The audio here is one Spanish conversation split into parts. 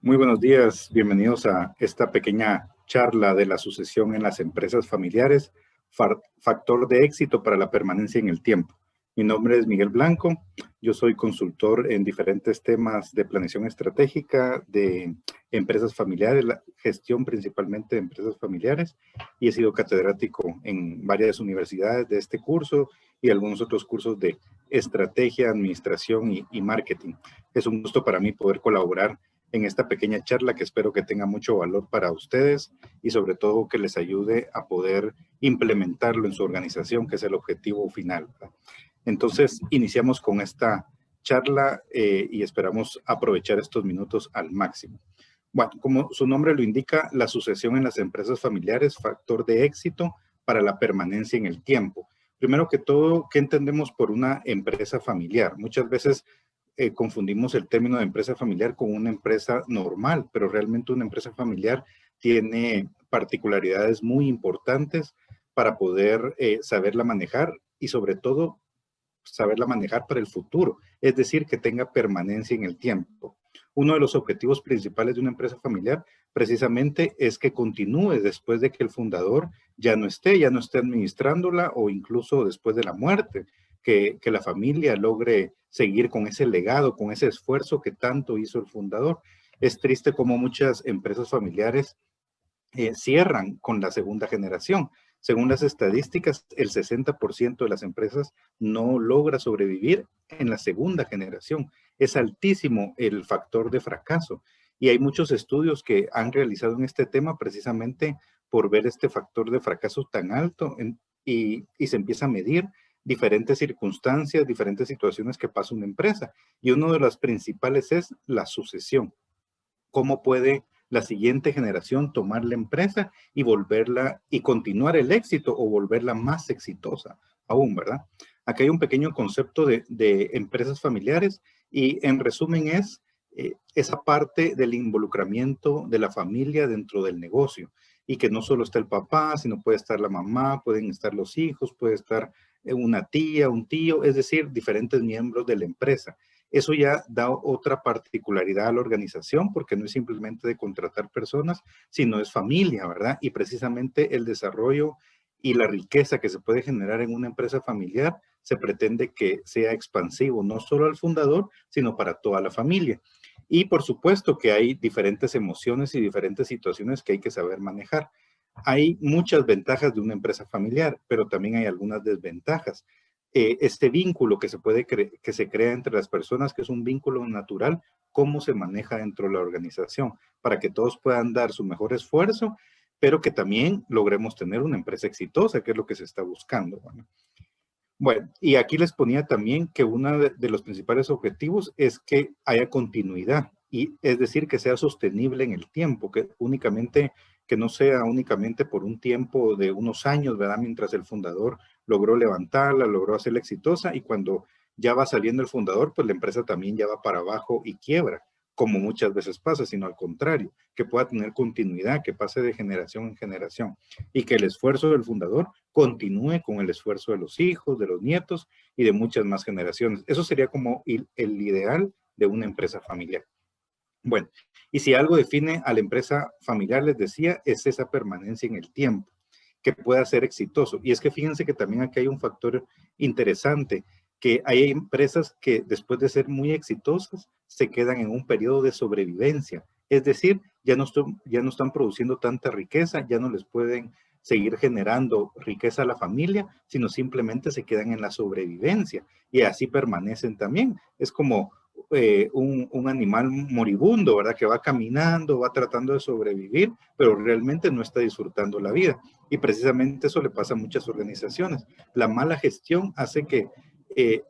Muy buenos días, bienvenidos a esta pequeña charla de la sucesión en las empresas familiares, factor de éxito para la permanencia en el tiempo. Mi nombre es Miguel Blanco, yo soy consultor en diferentes temas de planeación estratégica, de empresas familiares, la gestión principalmente de empresas familiares, y he sido catedrático en varias universidades de este curso y algunos otros cursos de estrategia, administración y marketing. Es un gusto para mí poder colaborar en esta pequeña charla que espero que tenga mucho valor para ustedes y sobre todo que les ayude a poder implementarlo en su organización, que es el objetivo final, ¿verdad? Entonces, iniciamos con esta charla y esperamos aprovechar estos minutos al máximo. Bueno, como su nombre lo indica, la sucesión en las empresas familiares, factor de éxito para la permanencia en el tiempo. Primero que todo, ¿qué entendemos por una empresa familiar? Muchas veces confundimos el término de empresa familiar con una empresa normal, pero realmente una empresa familiar tiene particularidades muy importantes para poder saberla manejar y sobre todo saberla manejar para el futuro, es decir, que tenga permanencia en el tiempo. Uno de los objetivos principales de una empresa familiar precisamente es que continúe después de que el fundador ya no esté administrándola o incluso después de la muerte, que la familia logre seguir con ese legado, con ese esfuerzo que tanto hizo el fundador. Es triste como muchas empresas familiares cierran con la segunda generación. Según las estadísticas, el 60% de las empresas no logra sobrevivir en la segunda generación. Es altísimo el factor de fracaso. Y hay muchos estudios que han realizado en este tema precisamente por ver este factor de fracaso tan alto y se empieza a medir diferentes circunstancias, diferentes situaciones que pasa una empresa. Y una de las principales es la sucesión. ¿Cómo puede la siguiente generación tomar la empresa y volverla y continuar el éxito o volverla más exitosa aún, ¿verdad? Aquí hay un pequeño concepto de empresas familiares y en resumen es esa parte del involucramiento de la familia dentro del negocio y que no solo está el papá, sino puede estar la mamá, pueden estar los hijos, puede estar una tía, un tío, es decir, diferentes miembros de la empresa. Eso ya da otra particularidad a la organización porque no es simplemente de contratar personas, sino es familia, ¿verdad? Y precisamente el desarrollo y la riqueza que se puede generar en una empresa familiar se pretende que sea expansivo, no solo al fundador, sino para toda la familia. Y por supuesto que hay diferentes emociones y diferentes situaciones que hay que saber manejar. Hay muchas ventajas de una empresa familiar, pero también hay algunas desventajas. Este vínculo que que se crea entre las personas, que es un vínculo natural, cómo se maneja dentro de la organización, para que todos puedan dar su mejor esfuerzo, pero que también logremos tener una empresa exitosa, que es lo que se está buscando. Bueno, y aquí les ponía también que uno de los principales objetivos es que haya continuidad, y es decir, que sea sostenible en el tiempo, que no sea únicamente por un tiempo de unos años, ¿verdad? Mientras el fundador logró levantarla, logró hacerla exitosa, y cuando ya va saliendo el fundador, pues la empresa también ya va para abajo y quiebra, como muchas veces pasa, sino al contrario, que pueda tener continuidad, que pase de generación en generación, y que el esfuerzo del fundador continúe con el esfuerzo de los hijos, de los nietos y de muchas más generaciones. Eso sería como el ideal de una empresa familiar. Bueno, y si algo define a la empresa familiar, les decía, es esa permanencia en el tiempo, que pueda ser exitoso. Y es que fíjense que también aquí hay un factor interesante, que hay empresas que después de ser muy exitosas, se quedan en un periodo de sobrevivencia. Es decir, ya no están produciendo tanta riqueza, ya no les pueden seguir generando riqueza a la familia, sino simplemente se quedan en la sobrevivencia y así permanecen también. Es como un animal moribundo, ¿verdad? Que va caminando, va tratando de sobrevivir, pero realmente no está disfrutando la vida. Y precisamente eso le pasa a muchas organizaciones. La mala gestión hace que eh,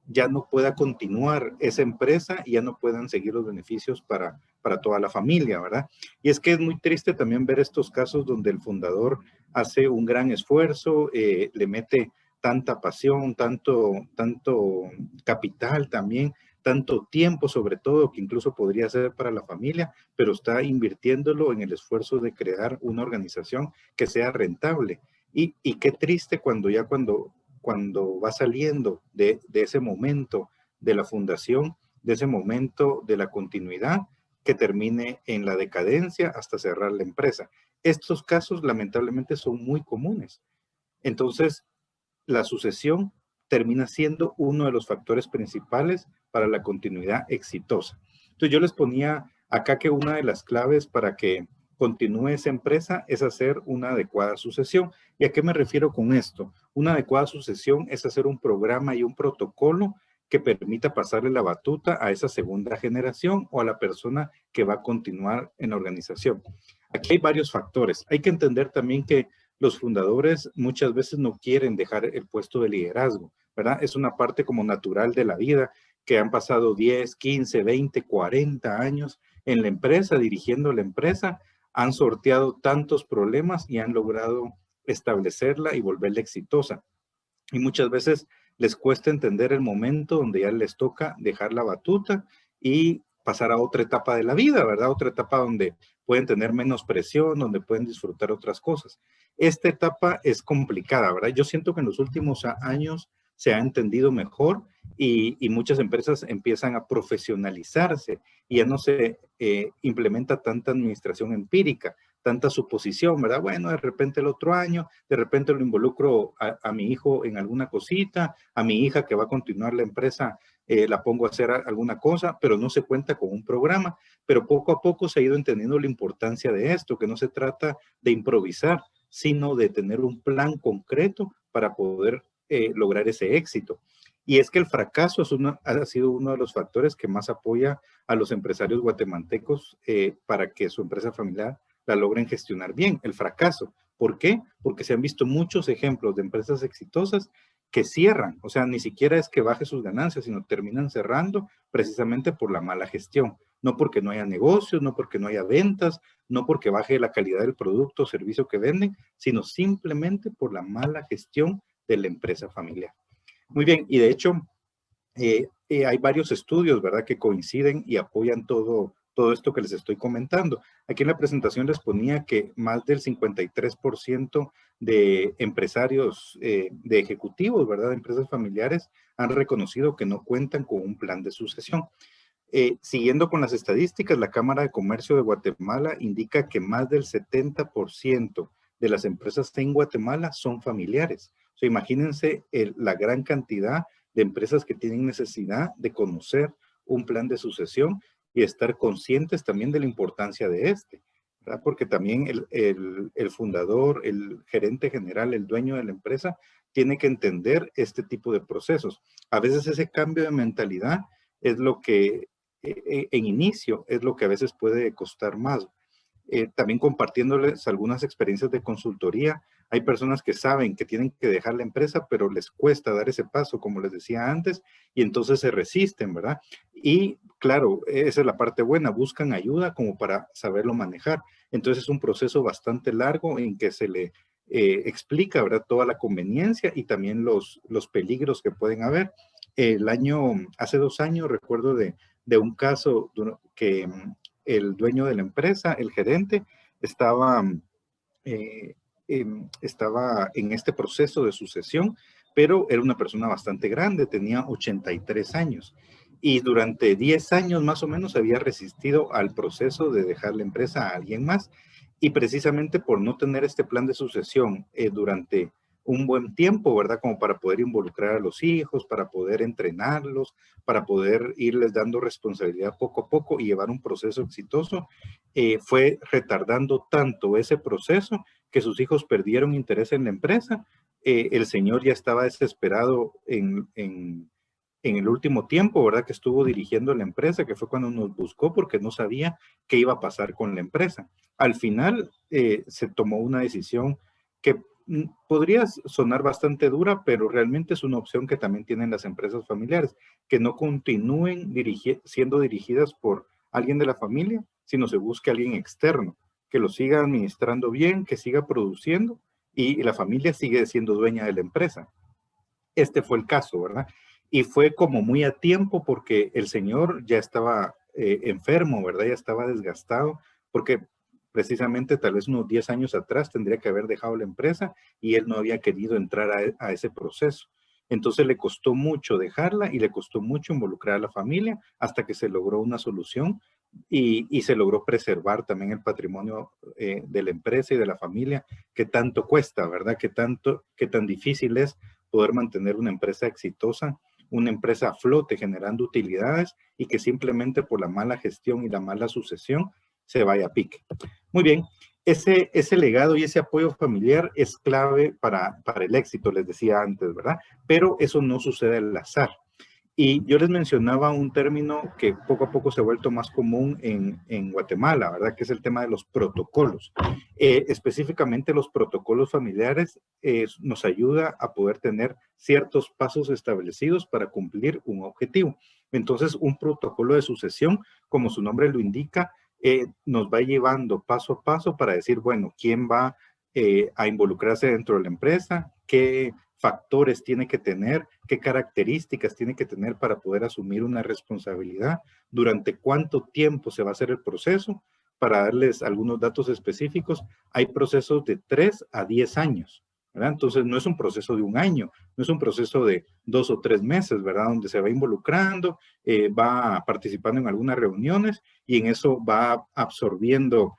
ya no pueda continuar esa empresa y ya no puedan seguir los beneficios para toda la familia, ¿verdad? Y es que es muy triste también ver estos casos donde el fundador hace un gran esfuerzo, le mete tanta pasión, tanto capital también, tanto tiempo sobre todo, que incluso podría ser para la familia, pero está invirtiéndolo en el esfuerzo de crear una organización que sea rentable. Y qué triste cuando va saliendo de ese momento de la fundación, de ese momento de la continuidad, que termine en la decadencia hasta cerrar la empresa. Estos casos lamentablemente son muy comunes. Entonces, la sucesión termina siendo uno de los factores principales para la continuidad exitosa. Entonces, yo les ponía acá que una de las claves para que continúe esa empresa es hacer una adecuada sucesión. ¿Y a qué me refiero con esto? Una adecuada sucesión es hacer un programa y un protocolo que permita pasarle la batuta a esa segunda generación o a la persona que va a continuar en la organización. Aquí hay varios factores. Hay que entender también que los fundadores muchas veces no quieren dejar el puesto de liderazgo, ¿verdad? Es una parte como natural de la vida, que han pasado 10, 15, 20, 40 años en la empresa, dirigiendo la empresa, han sorteado tantos problemas y han logrado establecerla y volverla exitosa. Y muchas veces les cuesta entender el momento donde ya les toca dejar la batuta y pasar a otra etapa de la vida, ¿verdad? Otra etapa donde pueden tener menos presión, donde pueden disfrutar otras cosas. Esta etapa es complicada, ¿verdad? Yo siento que en los últimos años se ha entendido mejor y muchas empresas empiezan a profesionalizarse y ya no se implementa tanta administración empírica, tanta suposición, ¿verdad? Bueno, de repente el otro año, de repente lo involucro a mi hijo en alguna cosita, a mi hija que va a continuar la empresa, la pongo a hacer alguna cosa, pero no se cuenta con un programa. Pero poco a poco se ha ido entendiendo la importancia de esto, que no se trata de improvisar, sino de tener un plan concreto para poder lograr ese éxito. Y es que el fracaso ha sido uno de los factores que más apoya a los empresarios guatemaltecos para que su empresa familiar la logren gestionar bien, el fracaso. ¿Por qué? Porque se han visto muchos ejemplos de empresas exitosas que cierran, o sea, ni siquiera es que baje sus ganancias, sino terminan cerrando precisamente por la mala gestión. No porque no haya negocios, no porque no haya ventas, no porque baje la calidad del producto o servicio que venden, sino simplemente por la mala gestión de la empresa familiar. Muy bien, y de hecho, hay varios estudios, ¿verdad?, que coinciden y apoyan todo esto que les estoy comentando. Aquí en la presentación les ponía que más del 53% de empresarios, de ejecutivos, ¿verdad?, de empresas familiares, han reconocido que no cuentan con un plan de sucesión. Siguiendo con las estadísticas, la Cámara de Comercio de Guatemala indica que más del 70% de las empresas en Guatemala son familiares. O sea, imagínense la gran cantidad de empresas que tienen necesidad de conocer un plan de sucesión y estar conscientes también de la importancia de este, ¿verdad? Porque también el fundador, el gerente general, el dueño de la empresa, tiene que entender este tipo de procesos. A veces ese cambio de mentalidad es lo que en inicio es lo que a veces puede costar más. También compartiéndoles algunas experiencias de consultoría. Hay personas que saben que tienen que dejar la empresa, pero les cuesta dar ese paso, como les decía antes, y entonces se resisten, ¿verdad? Y claro, esa es la parte buena, buscan ayuda como para saberlo manejar. Entonces es un proceso bastante largo en que se le explica, ¿verdad?, toda la conveniencia y también los peligros que pueden haber. Hace 2 años, recuerdo de un caso que el dueño de la empresa, el gerente, estaba, eh, estaba en este proceso de sucesión, pero era una persona bastante grande, tenía 83 años. Y durante 10 años más o menos había resistido al proceso de dejar la empresa a alguien más. Y precisamente por no tener este plan de sucesión durante un buen tiempo, ¿verdad? Como para poder involucrar a los hijos, para poder entrenarlos, para poder irles dando responsabilidad poco a poco y llevar un proceso exitoso, fue retardando tanto ese proceso que sus hijos perdieron interés en la empresa. El señor ya estaba desesperado en el último tiempo, ¿verdad?, que estuvo dirigiendo la empresa, que fue cuando nos buscó porque no sabía qué iba a pasar con la empresa. Al final se tomó una decisión que podría sonar bastante dura, pero realmente es una opción que también tienen las empresas familiares, que no continúen siendo dirigidas por alguien de la familia, sino se busque alguien externo, que lo siga administrando bien, que siga produciendo y la familia sigue siendo dueña de la empresa. Este fue el caso, ¿verdad? Y fue como muy a tiempo porque el señor ya estaba enfermo, ¿verdad? Ya estaba desgastado, porque precisamente tal vez unos 10 años atrás tendría que haber dejado la empresa y él no había querido entrar a ese proceso. Entonces le costó mucho dejarla y le costó mucho involucrar a la familia hasta que se logró una solución y se logró preservar también el patrimonio de la empresa y de la familia, que tanto cuesta, ¿verdad? Que tan difícil es poder mantener una empresa exitosa, una empresa a flote generando utilidades y que simplemente por la mala gestión y la mala sucesión se vaya a pique. Muy bien, ese legado y ese apoyo familiar es clave para el éxito, les decía antes, ¿verdad? Pero eso no sucede al azar. Y yo les mencionaba un término que poco a poco se ha vuelto más común en Guatemala, ¿verdad? Que es el tema de los protocolos. Específicamente los protocolos familiares nos ayuda a poder tener ciertos pasos establecidos para cumplir un objetivo. Entonces, un protocolo de sucesión, como su nombre lo indica, nos va llevando paso a paso para decir, bueno, quién va a involucrarse dentro de la empresa, qué factores tiene que tener, qué características tiene que tener para poder asumir una responsabilidad, durante cuánto tiempo se va a hacer el proceso. Para darles algunos datos específicos, hay procesos de 3 a 10 años, ¿verdad? Entonces no es un proceso de un año, no es un proceso de 2 o 3 meses, ¿verdad? Donde se va involucrando, va participando en algunas reuniones y en eso va absorbiendo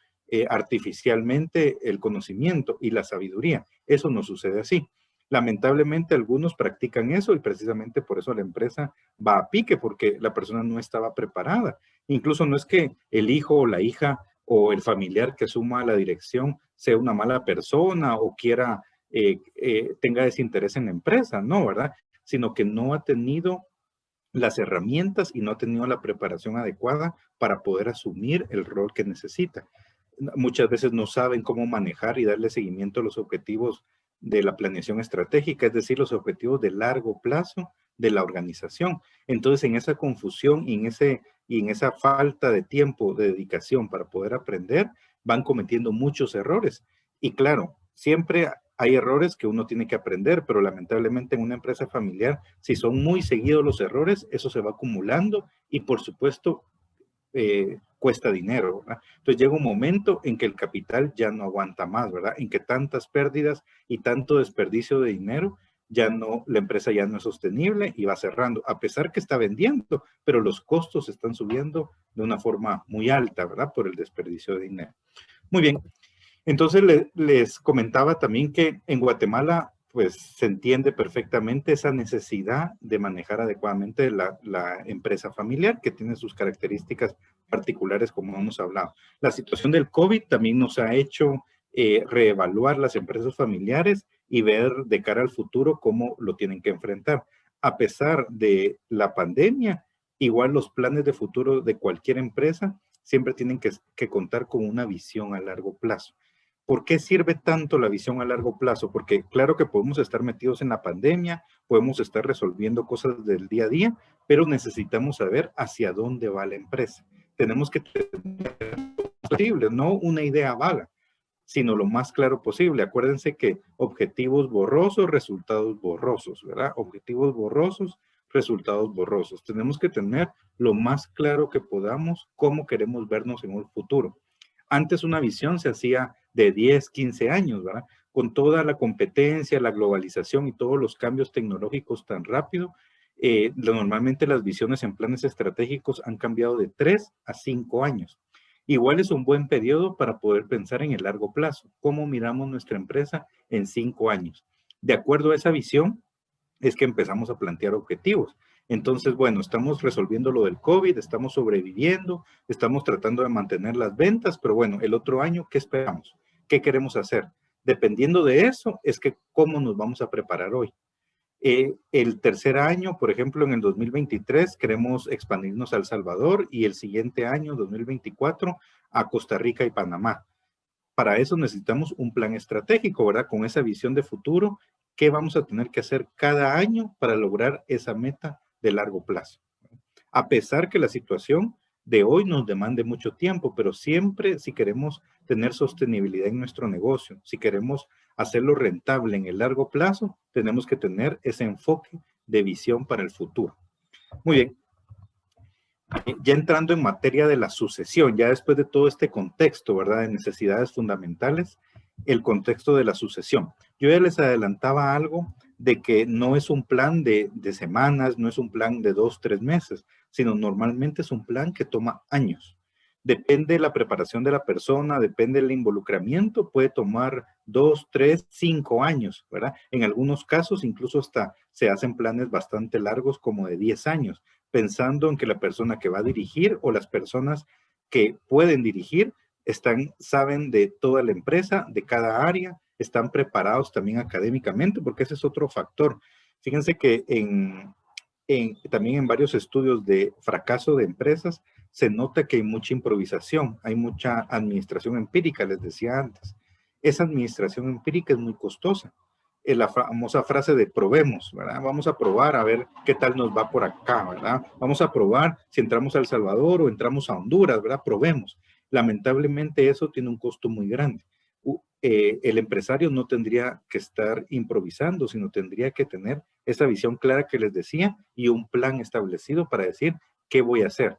artificialmente el conocimiento y la sabiduría. Eso no sucede así. Lamentablemente algunos practican eso y precisamente por eso la empresa va a pique, porque la persona no estaba preparada. Incluso no es que el hijo o la hija o el familiar que suma la dirección sea una mala persona o quiera, tenga desinterés en la empresa, no, ¿verdad? Sino que no ha tenido las herramientas y no ha tenido la preparación adecuada para poder asumir el rol que necesita. Muchas veces no saben cómo manejar y darle seguimiento a los objetivos de la planeación estratégica, es decir, los objetivos de largo plazo de la organización. Entonces, en esa confusión y en esa falta de tiempo, de dedicación para poder aprender, van cometiendo muchos errores. Y claro, siempre hay errores que uno tiene que aprender, pero lamentablemente en una empresa familiar, si son muy seguidos los errores, eso se va acumulando y por supuesto cuesta dinero, ¿verdad? Entonces llega un momento en que el capital ya no aguanta más, ¿verdad? En que tantas pérdidas y tanto desperdicio de dinero, ya no, la empresa ya no es sostenible y va cerrando, a pesar que está vendiendo, pero los costos están subiendo de una forma muy alta, ¿verdad? Por el desperdicio de dinero. Muy bien, entonces les comentaba también que en Guatemala pues se entiende perfectamente esa necesidad de manejar adecuadamente la empresa familiar que tiene sus características particulares como hemos hablado. La situación del COVID también nos ha hecho reevaluar las empresas familiares y ver de cara al futuro cómo lo tienen que enfrentar. A pesar de la pandemia, igual los planes de futuro de cualquier empresa siempre tienen que contar con una visión a largo plazo. ¿Por qué sirve tanto la visión a largo plazo? Porque claro que podemos estar metidos en la pandemia, podemos estar resolviendo cosas del día a día, pero necesitamos saber hacia dónde va la empresa. Tenemos que tener posible, no una idea vaga, sino lo más claro posible. Acuérdense que objetivos borrosos, resultados borrosos, ¿verdad? Objetivos borrosos, resultados borrosos. Tenemos que tener lo más claro que podamos cómo queremos vernos en un futuro. Antes una visión se hacía de 10, 15 años, ¿verdad? Con toda la competencia, la globalización y todos los cambios tecnológicos tan rápido, normalmente las visiones en planes estratégicos han cambiado de 3 a 5 años. Igual es un buen periodo para poder pensar en el largo plazo. ¿Cómo miramos nuestra empresa en 5 años? De acuerdo a esa visión, es que empezamos a plantear objetivos. Entonces, bueno, estamos resolviendo lo del COVID, estamos sobreviviendo, estamos tratando de mantener las ventas, pero bueno, el otro año, ¿qué esperamos? ¿Qué queremos hacer? Dependiendo de eso, es que cómo nos vamos a preparar hoy. El tercer año, por ejemplo, en el 2023, queremos expandirnos a El Salvador y el siguiente año, 2024, a Costa Rica y Panamá. Para eso necesitamos un plan estratégico, ¿verdad? Con esa visión de futuro, ¿qué vamos a tener que hacer cada año para lograr esa meta de largo plazo? A pesar que la situación de hoy nos demande mucho tiempo, pero siempre si queremos tener sostenibilidad en nuestro negocio, si queremos hacerlo rentable en el largo plazo, tenemos que tener ese enfoque de visión para el futuro. Muy bien. Ya entrando en materia de la sucesión, ya después de todo este contexto, ¿verdad? De necesidades fundamentales, el contexto de la sucesión. Yo ya les adelantaba algo de que no es un plan de semanas, no es un plan de 2, 3 meses, sino normalmente es un plan que toma años. Depende de la preparación de la persona, depende del involucramiento, puede tomar 2, 3, 5 años, ¿verdad? En algunos casos incluso hasta se hacen planes bastante largos como de 10 años, pensando en que la persona que va a dirigir o las personas que pueden dirigir saben de toda la empresa, de cada área, están preparados también académicamente, porque ese es otro factor. Fíjense que también en varios estudios de fracaso de empresas se nota que hay mucha improvisación, hay mucha administración empírica, les decía antes. Esa administración empírica es muy costosa. La famosa frase de probemos, ¿verdad? Vamos a probar a ver qué tal nos va por acá, ¿verdad? Vamos a probar si entramos a El Salvador o entramos a Honduras, ¿verdad? Probemos. Lamentablemente eso tiene un costo muy grande. El empresario no tendría que estar improvisando, sino tendría que tener esa visión clara que les decía y un plan establecido para decir qué voy a hacer.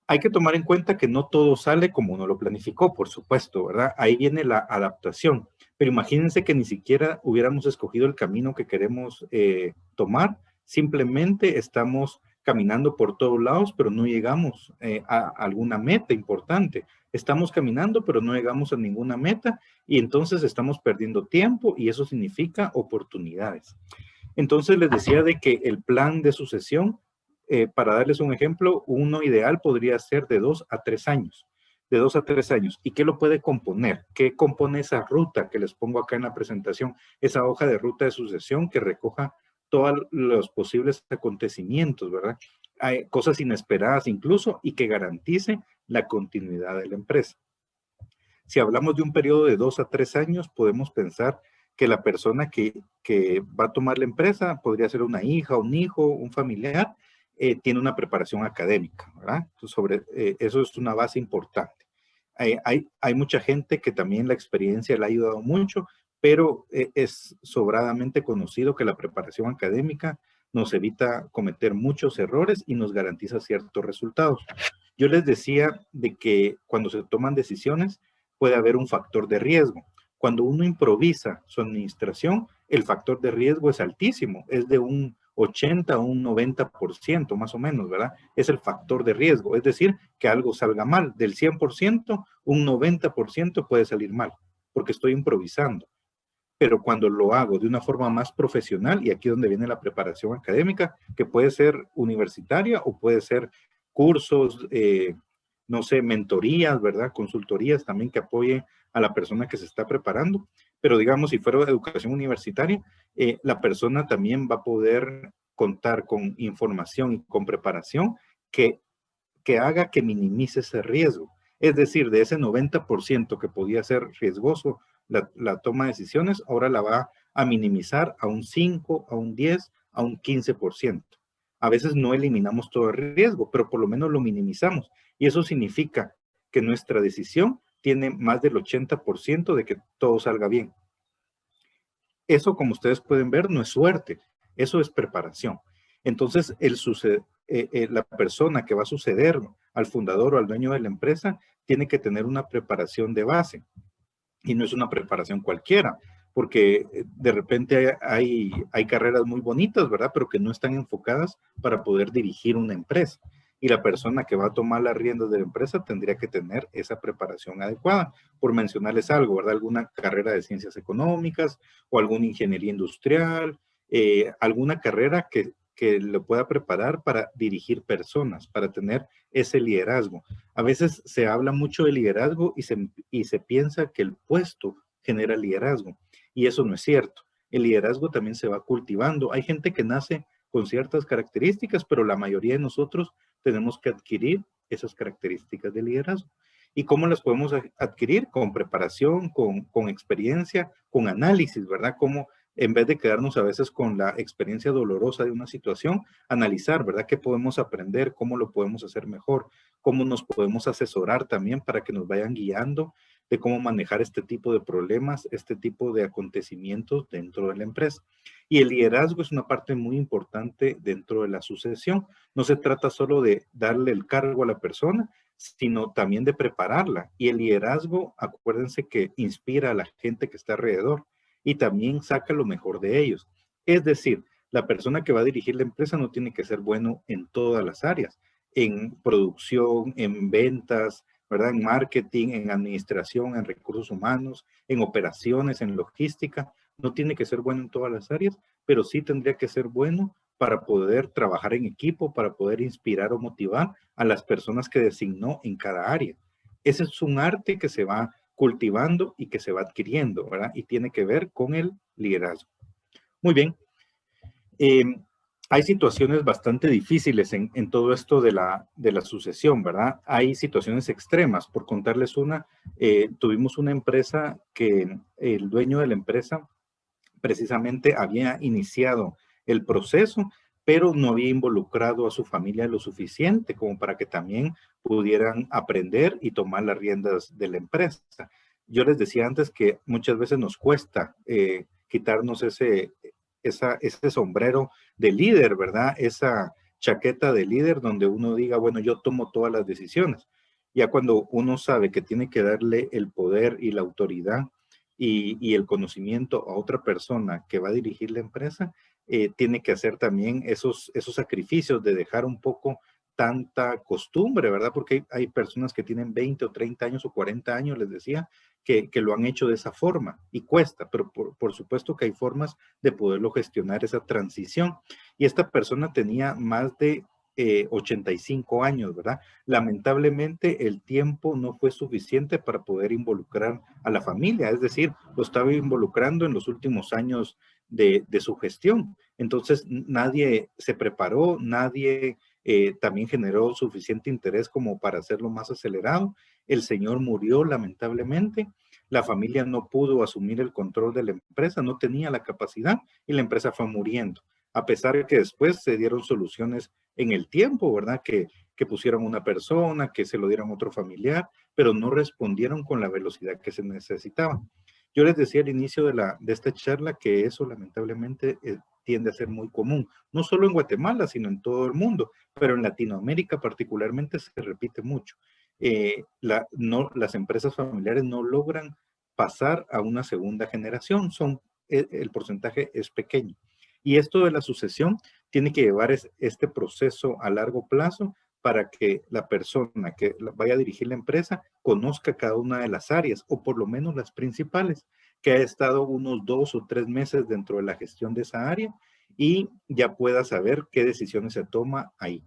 Hay que tomar en cuenta que no todo sale como uno lo planificó, por supuesto, ¿verdad? Ahí viene la adaptación. Pero imagínense que ni siquiera hubiéramos escogido el camino que queremos tomar. Simplemente estamos caminando por todos lados, pero no llegamos a alguna meta importante. Estamos caminando, pero no llegamos a ninguna meta y entonces estamos perdiendo tiempo y eso significa oportunidades. Entonces les decía de que el plan de sucesión, para darles un ejemplo, uno ideal podría ser de 2 a 3 años. De 2 a 3 años. ¿Y qué lo puede componer? ¿Qué compone esa ruta que les pongo acá en la presentación? Esa hoja de ruta de sucesión que recoja todos los posibles acontecimientos, ¿verdad? Hay cosas inesperadas incluso y que garantice la continuidad de la empresa. Si hablamos de un periodo de 2 a 3 años, podemos pensar que la persona que va a tomar la empresa podría ser una hija, un hijo, un familiar, tiene una preparación académica, ¿verdad? Eso es una base importante. Hay mucha gente que también la experiencia le ha ayudado mucho, pero es sobradamente conocido que la preparación académica nos evita cometer muchos errores y nos garantiza ciertos resultados. Yo les decía de que cuando se toman decisiones puede haber un factor de riesgo. Cuando uno improvisa su administración, el factor de riesgo es altísimo, es de un 80 a un 90% más o menos, ¿verdad? Es el factor de riesgo, es decir, que algo salga mal. Del 100%, un 90% puede salir mal, porque estoy improvisando. Pero cuando lo hago de una forma más profesional, y aquí es donde viene la preparación académica, que puede ser universitaria o puede ser cursos, no sé, mentorías, ¿verdad? Consultorías también que apoyen a la persona que se está preparando. Pero digamos, si fuera educación universitaria, la persona también va a poder contar con información y con preparación que, que haga que minimice ese riesgo. Es decir, de ese 90% que podía ser riesgoso la toma de decisiones, ahora la va a minimizar a un 5, a un 10, a un 15%. A veces no eliminamos todo el riesgo, pero por lo menos lo minimizamos. Y eso significa que nuestra decisión tiene más del 80% de que todo salga bien. Eso, como ustedes pueden ver, no es suerte, eso es preparación. Entonces, la persona que va a suceder al fundador o al dueño de la empresa tiene que tener una preparación de base y no es una preparación cualquiera, porque de repente hay carreras muy bonitas, ¿verdad? Pero que no están enfocadas para poder dirigir una empresa. Y la persona que va a tomar las riendas de la empresa tendría que tener esa preparación adecuada. Por mencionarles algo, ¿verdad? Alguna carrera de ciencias económicas o alguna ingeniería industrial, alguna carrera que lo pueda preparar para dirigir personas, para tener ese liderazgo. A veces se habla mucho de liderazgo y se piensa que el puesto genera liderazgo. Y eso no es cierto. El liderazgo también se va cultivando. Hay gente que nace con ciertas características, pero la mayoría de nosotros tenemos que adquirir esas características de liderazgo. ¿Y cómo las podemos adquirir? Con preparación, con experiencia, con análisis, ¿verdad? Como en vez de quedarnos a veces con la experiencia dolorosa de una situación, analizar, ¿verdad? ¿Qué podemos aprender? ¿Cómo lo podemos hacer mejor? ¿Cómo nos podemos asesorar también para que nos vayan guiando de cómo manejar este tipo de problemas, este tipo de acontecimientos dentro de la empresa? Y el liderazgo es una parte muy importante dentro de la sucesión. No se trata solo de darle el cargo a la persona, sino también de prepararla. Y el liderazgo, acuérdense que inspira a la gente que está alrededor y también saca lo mejor de ellos. Es decir, la persona que va a dirigir la empresa no tiene que ser bueno en todas las áreas. en producción, en ventas, ¿verdad? En marketing, en administración, en recursos humanos, en operaciones, en logística. No tiene que ser bueno en todas las áreas, pero sí tendría que ser bueno para poder trabajar en equipo, para poder inspirar o motivar a las personas que designó en cada área. Ese es un arte que se va cultivando y que se va adquiriendo, ¿verdad? Y tiene que ver con el liderazgo. Muy bien. Eh, Hay situaciones bastante difíciles en todo esto de la sucesión, ¿verdad? Hay situaciones extremas. Por contarles una, tuvimos una empresa que el dueño de la empresa precisamente había iniciado el proceso, pero no había involucrado a su familia lo suficiente como para que también pudieran aprender y tomar las riendas de la empresa. Yo les decía antes que muchas veces nos cuesta quitarnos ese sombrero de líder, ¿verdad? Esa chaqueta de líder donde uno diga, bueno, yo tomo todas las decisiones. Ya cuando uno sabe que tiene que darle el poder y la autoridad y el conocimiento a otra persona que va a dirigir la empresa, tiene que hacer también esos sacrificios de dejar un poco tanta costumbre, ¿verdad? Porque hay personas que tienen 20 o 30 años o 40 años, les decía, que lo han hecho de esa forma y cuesta, pero por supuesto que hay formas de poderlo gestionar esa transición. Y esta persona tenía más de 85 años, ¿verdad? Lamentablemente el tiempo no fue suficiente para poder involucrar a la familia, es decir, lo estaba involucrando en los últimos años de su gestión. Entonces nadie se preparó, nadie también generó suficiente interés como para hacerlo más acelerado. El señor murió lamentablemente. La familia no pudo asumir el control de la empresa, no tenía la capacidad y la empresa fue muriendo. A pesar de que después se dieron soluciones en el tiempo, ¿verdad? Que pusieron una persona, que se lo dieron a otro familiar, pero no respondieron con la velocidad que se necesitaba. Yo les decía al inicio de esta charla que eso lamentablemente tiende a ser muy común, no solo en Guatemala, sino en todo el mundo, pero en Latinoamérica particularmente se repite mucho. Las empresas familiares no logran pasar a una segunda generación, el porcentaje es pequeño. Y esto de la sucesión tiene que llevar este proceso a largo plazo para que la persona que vaya a dirigir la empresa conozca cada una de las áreas, o por lo menos las principales, que ha estado unos 2 o 3 meses dentro de la gestión de esa área y ya pueda saber qué decisiones se toma ahí.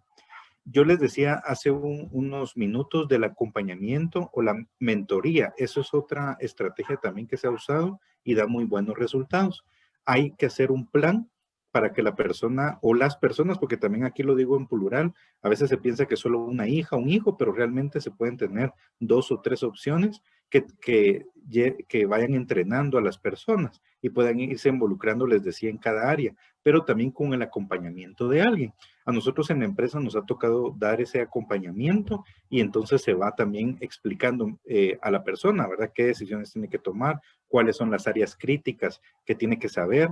Yo les decía hace unos minutos del acompañamiento o la mentoría. Eso es otra estrategia también que se ha usado y da muy buenos resultados. Hay que hacer un plan para que la persona o las personas, porque también aquí lo digo en plural, a veces se piensa que solo una hija, un hijo, pero realmente se pueden tener 2 o 3 opciones que vayan entrenando a las personas y puedan irse involucrando, les decía, en cada área, pero también con el acompañamiento de alguien. A nosotros en la empresa nos ha tocado dar ese acompañamiento y entonces se va también explicando a la persona, ¿verdad? ¿Qué decisiones tiene que tomar? ¿Cuáles son las áreas críticas que tiene que saber?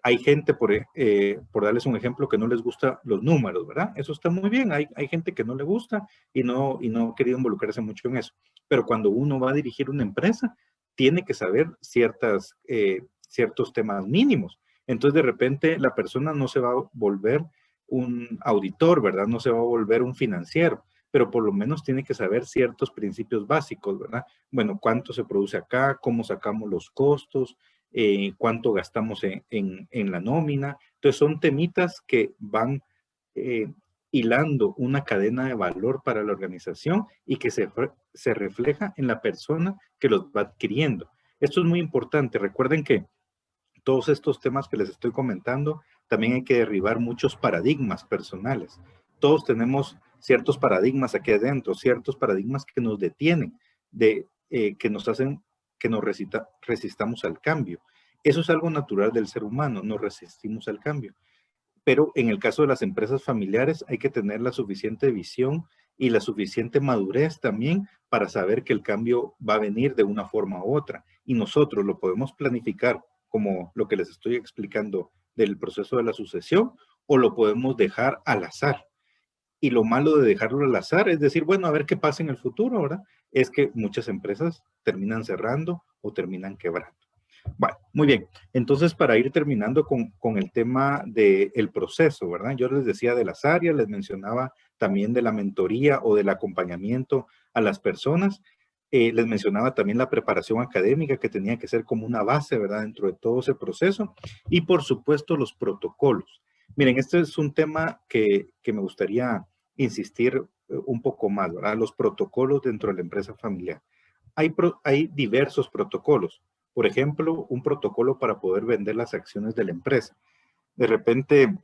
Hay gente, por darles un ejemplo, que no les gusta los números, ¿verdad? Eso está muy bien. Hay gente que no le gusta y no ha querido involucrarse mucho en eso. Pero cuando uno va a dirigir una empresa, tiene que saber ciertos temas mínimos. Entonces, de repente, la persona no se va a volver un auditor, ¿verdad? No se va a volver un financiero, pero por lo menos tiene que saber ciertos principios básicos, ¿verdad? Bueno, cuánto se produce acá, cómo sacamos los costos, cuánto gastamos en la nómina. Entonces son temitas que van eh, hilando una cadena de valor para la organización y que se refleja en la persona que los va adquiriendo. Esto es muy importante. Recuerden que todos estos temas que les estoy comentando, también hay que derribar muchos paradigmas personales. Todos tenemos ciertos paradigmas aquí adentro, ciertos paradigmas que nos detienen, que nos hacen que nos resistamos al cambio. Eso es algo natural del ser humano, nos resistimos al cambio. Pero en el caso de las empresas familiares hay que tener la suficiente visión y la suficiente madurez también para saber que el cambio va a venir de una forma u otra. Y nosotros lo podemos planificar como lo que les estoy explicando del proceso de la sucesión, o lo podemos dejar al azar. Y lo malo de dejarlo al azar es decir, bueno, a ver qué pasa en el futuro, ¿verdad? Es que muchas empresas terminan cerrando o terminan quebrando. Bueno, muy bien. Entonces, para ir terminando con el tema del proceso, ¿verdad? Yo les decía de las áreas, les mencionaba también de la mentoría o del acompañamiento a las personas. Les mencionaba también la preparación académica que tenía que ser como una base, ¿verdad? Dentro de todo ese proceso. Y por supuesto, los protocolos. Miren, este es un tema que me gustaría insistir un poco más, ¿verdad? Los protocolos dentro de la empresa familiar. Hay diversos protocolos. Por ejemplo, un protocolo para poder vender las acciones de la empresa. De repente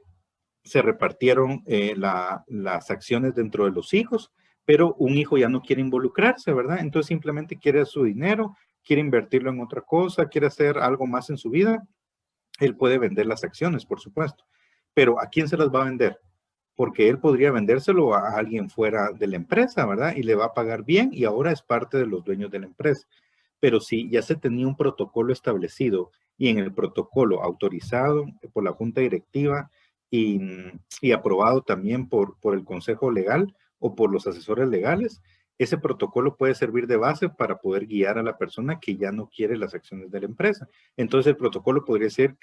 se repartieron las acciones dentro de los hijos, pero un hijo ya no quiere involucrarse, ¿verdad? Entonces simplemente quiere su dinero, quiere invertirlo en otra cosa, quiere hacer algo más en su vida. Él puede vender las acciones, por supuesto. Pero ¿a quién se las va a vender? Porque él podría vendérselo a alguien fuera de la empresa, ¿verdad? Y le va a pagar bien y ahora es parte de los dueños de la empresa. Pero si ya se tenía un protocolo establecido y en el protocolo autorizado por la junta directiva y, y aprobado también por el consejo legal o por los asesores legales, ese protocolo puede servir de base para poder guiar a la persona que ya no quiere las acciones de la empresa. Entonces el protocolo podría decir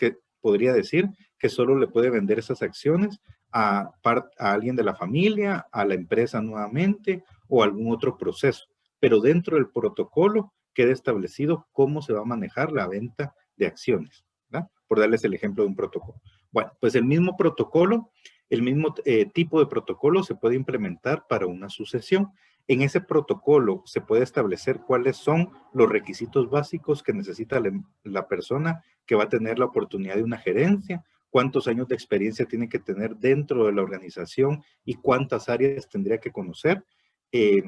que solo le puede vender esas acciones a alguien de la familia, a la empresa nuevamente o algún otro proceso. Pero dentro del protocolo quede establecido cómo se va a manejar la venta de acciones, ¿verdad? Por darles el ejemplo de un protocolo. Bueno, pues el mismo protocolo, el mismo tipo de protocolo se puede implementar para una sucesión. En ese protocolo se puede establecer cuáles son los requisitos básicos que necesita la persona que va a tener la oportunidad de una gerencia, cuántos años de experiencia tiene que tener dentro de la organización y cuántas áreas tendría que conocer. Eh,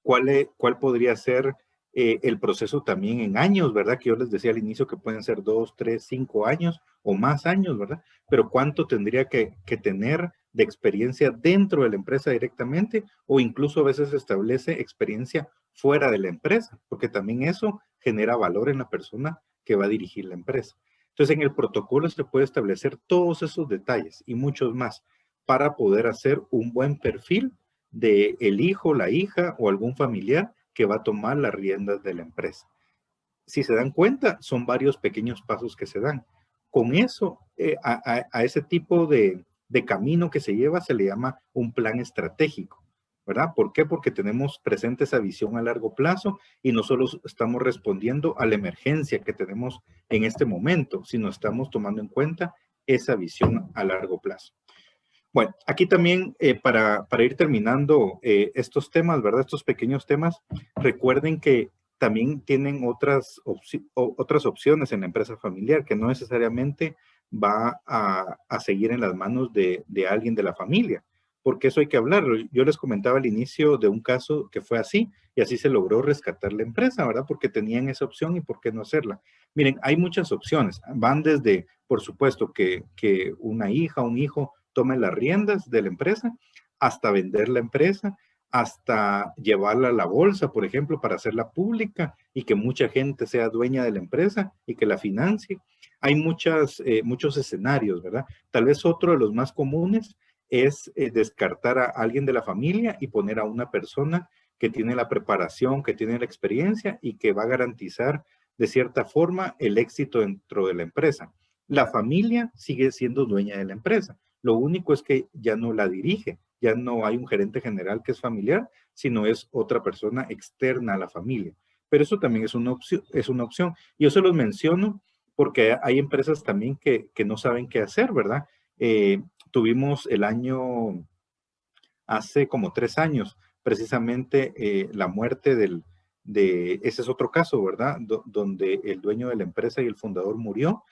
cuál podría ser el proceso también en años, ¿verdad? Que yo les decía al inicio que pueden ser 2, 3, 5 años o más años, ¿verdad? Pero cuánto tendría que tener de experiencia dentro de la empresa directamente o incluso a veces establece experiencia fuera de la empresa, porque también eso genera valor en la persona que va a dirigir la empresa. Entonces, en el protocolo se puede establecer todos esos detalles y muchos más para poder hacer un buen perfil de el hijo, la hija o algún familiar que va a tomar las riendas de la empresa. Si se dan cuenta, son varios pequeños pasos que se dan. Con eso, a ese tipo de camino que se lleva se le llama un plan estratégico, ¿verdad? ¿Por qué? Porque tenemos presente esa visión a largo plazo y no solo estamos respondiendo a la emergencia que tenemos en este momento, sino estamos tomando en cuenta esa visión a largo plazo. Bueno, aquí también para ir terminando estos temas, ¿verdad? Estos pequeños temas, recuerden que también tienen otras opciones en la empresa familiar, que no necesariamente va a seguir en las manos de alguien de la familia, porque eso hay que hablarlo. Yo les comentaba al inicio de un caso que fue así, y así se logró rescatar la empresa, ¿verdad? Porque tenían esa opción y por qué no hacerla. Miren, hay muchas opciones. Van desde, por supuesto, que una hija, un hijo, tome las riendas de la empresa, hasta vender la empresa, hasta llevarla a la bolsa, por ejemplo, para hacerla pública y que mucha gente sea dueña de la empresa y que la financie. Hay muchos escenarios, ¿verdad? Tal vez otro de los más comunes es descartar a alguien de la familia y poner a una persona que tiene la preparación, que tiene la experiencia y que va a garantizar de cierta forma el éxito dentro de la empresa. La familia sigue siendo dueña de la empresa. Lo único es que ya no la dirige, ya no hay un gerente general que es familiar, sino es otra persona externa a la familia. Pero eso también es una opción. Yo se los menciono porque hay empresas también que no saben qué hacer, ¿verdad? Tuvimos hace como 3 años, precisamente la muerte ese es otro caso, ¿verdad? Donde el dueño de la empresa y el fundador murió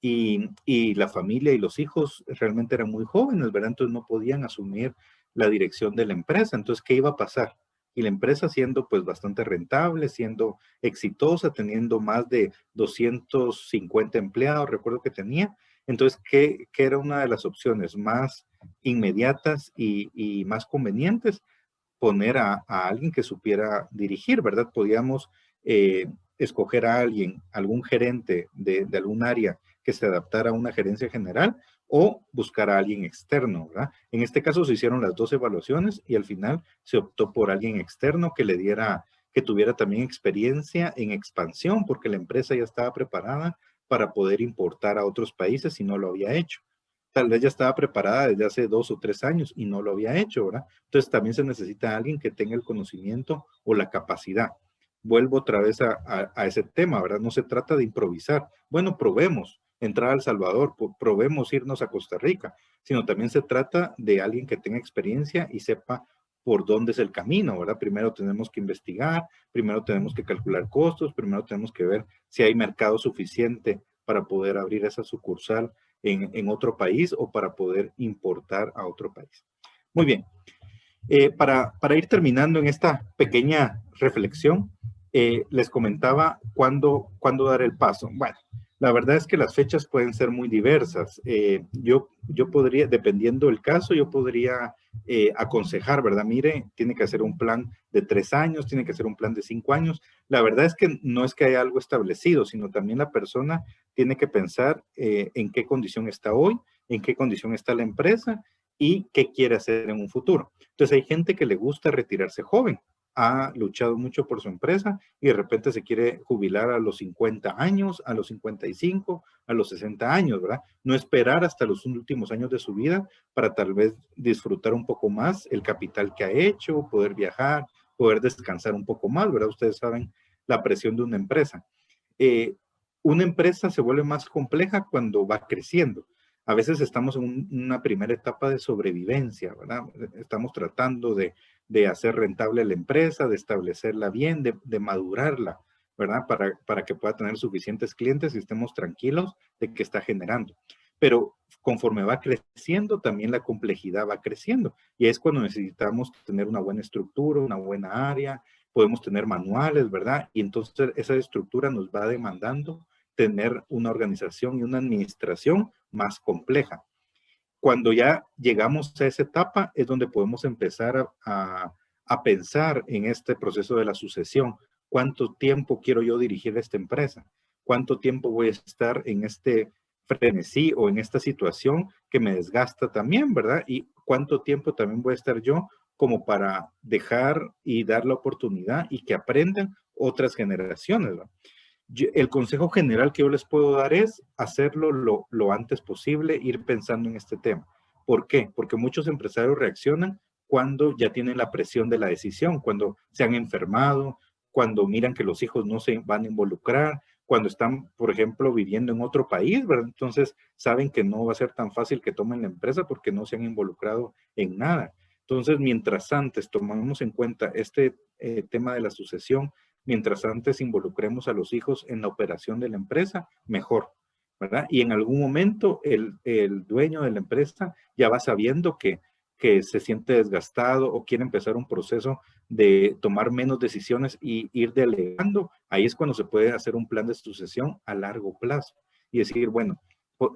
y la familia y los hijos realmente eran muy jóvenes, ¿verdad? Entonces no podían asumir la dirección de la empresa. Entonces, ¿qué iba a pasar? Y la empresa siendo pues bastante rentable, siendo exitosa, teniendo más de 250 empleados, recuerdo que tenía. Entonces, ¿qué era una de las opciones más inmediatas y más convenientes? Poner a alguien que supiera dirigir, ¿verdad? Podíamos escoger a alguien, algún gerente de algún área que se adaptara a una gerencia general o buscar a alguien externo, ¿verdad? En este caso se hicieron las dos evaluaciones y al final se optó por alguien externo que le diera que tuviera también experiencia en expansión, porque la empresa ya estaba preparada para poder importar a otros países y no lo había hecho. Tal vez ya estaba preparada desde hace 2 o 3 años y no lo había hecho, ¿verdad? Entonces también se necesita alguien que tenga el conocimiento o la capacidad. Vuelvo otra vez a ese tema, ¿verdad? No se trata de improvisar. Bueno, probemos entrar a El Salvador, probemos irnos a Costa Rica, sino también se trata de alguien que tenga experiencia y sepa por dónde es el camino, ¿verdad? Primero tenemos que investigar, primero tenemos que calcular costos, primero tenemos que ver si hay mercado suficiente para poder abrir esa sucursal en otro país o para poder importar a otro país. Muy bien. Para ir terminando en esta pequeña reflexión, les comentaba cuándo dar el paso. Bueno, la verdad es que las fechas pueden ser muy diversas. Yo podría, dependiendo del caso, yo podría aconsejar, ¿verdad? Mire, tiene que hacer un plan de 3 años, tiene que hacer un plan de 5 años. La verdad es que no es que haya algo establecido, sino también la persona tiene que pensar en qué condición está hoy, en qué condición está la empresa y qué quiere hacer en un futuro. Entonces hay gente que le gusta retirarse joven, ha luchado mucho por su empresa y de repente se quiere jubilar a los 50 años, a los 55, a los 60 años, ¿verdad? No esperar hasta los últimos años de su vida para tal vez disfrutar un poco más el capital que ha hecho, poder viajar, poder descansar un poco más, ¿verdad? Ustedes saben la presión de una empresa. Una empresa se vuelve más compleja cuando va creciendo. A veces estamos en una primera etapa de sobrevivencia, ¿verdad? Estamos tratando de hacer rentable la empresa, de establecerla bien, de madurarla, ¿verdad? Para que pueda tener suficientes clientes y estemos tranquilos de que está generando. Pero conforme va creciendo, también la complejidad va creciendo. Y es cuando necesitamos tener una buena estructura, una buena área, podemos tener manuales, ¿verdad? Y entonces esa estructura nos va demandando tener una organización y una administración más compleja. Cuando ya llegamos a esa etapa es donde podemos empezar a pensar en este proceso de la sucesión. ¿Cuánto tiempo quiero yo dirigir esta empresa? ¿Cuánto tiempo voy a estar en este frenesí o en esta situación que me desgasta también, ¿verdad? Y cuánto tiempo también voy a estar yo como para dejar y dar la oportunidad y que aprendan otras generaciones, ¿verdad? El consejo general que yo les puedo dar es hacerlo lo antes posible, ir pensando en este tema. ¿Por qué? Porque muchos empresarios reaccionan cuando ya tienen la presión de la decisión, cuando se han enfermado, cuando miran que los hijos no se van a involucrar, cuando están, por ejemplo, viviendo en otro país, ¿verdad? Entonces saben que no va a ser tan fácil que tomen la empresa porque no se han involucrado en nada. Entonces, mientras antes tomamos en cuenta este tema de la sucesión, mientras antes involucremos a los hijos en la operación de la empresa, mejor, ¿verdad? Y en algún momento el dueño de la empresa ya va sabiendo que se siente desgastado o quiere empezar un proceso de tomar menos decisiones y ir delegando, ahí es cuando se puede hacer un plan de sucesión a largo plazo y decir, bueno,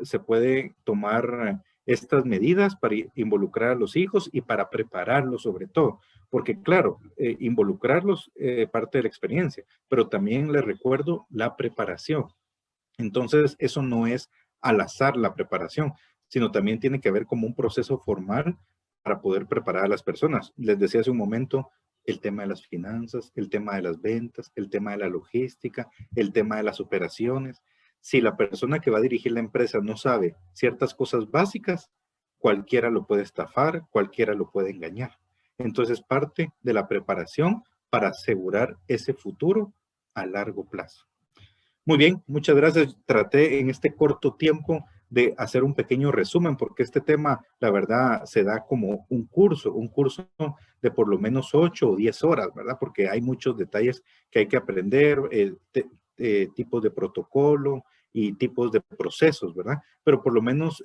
se puede tomar estas medidas para involucrar a los hijos y para prepararlos sobre todo, porque claro, involucrarlos parte de la experiencia, pero también les recuerdo la preparación. Entonces, eso no es al azar la preparación, sino también tiene que haber como un proceso formal para poder preparar a las personas. Les decía hace un momento el tema de las finanzas, el tema de las ventas, el tema de la logística, el tema de las operaciones. Si la persona que va a dirigir la empresa no sabe ciertas cosas básicas, cualquiera lo puede estafar, cualquiera lo puede engañar. Entonces, parte de la preparación para asegurar ese futuro a largo plazo. Muy bien, muchas gracias. Traté en este corto tiempo de hacer un pequeño resumen porque este tema, la verdad, se da como un curso de por lo menos 8 o 10 horas, ¿verdad? Porque hay muchos detalles que hay que aprender, tipos de protocolo y tipos de procesos, ¿verdad? Pero por lo menos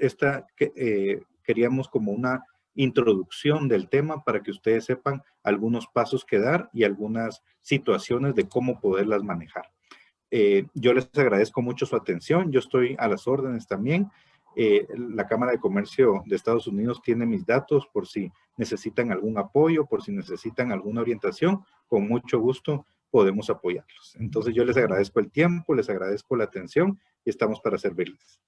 queríamos como una introducción del tema para que ustedes sepan algunos pasos que dar y algunas situaciones de cómo poderlas manejar. Yo les agradezco mucho su atención. Yo estoy a las órdenes también. La Cámara de Comercio de Estados Unidos tiene mis datos por si necesitan algún apoyo, por si necesitan alguna orientación. Con mucho gusto podemos apoyarlos. Entonces yo les agradezco el tiempo, les agradezco la atención y estamos para servirles.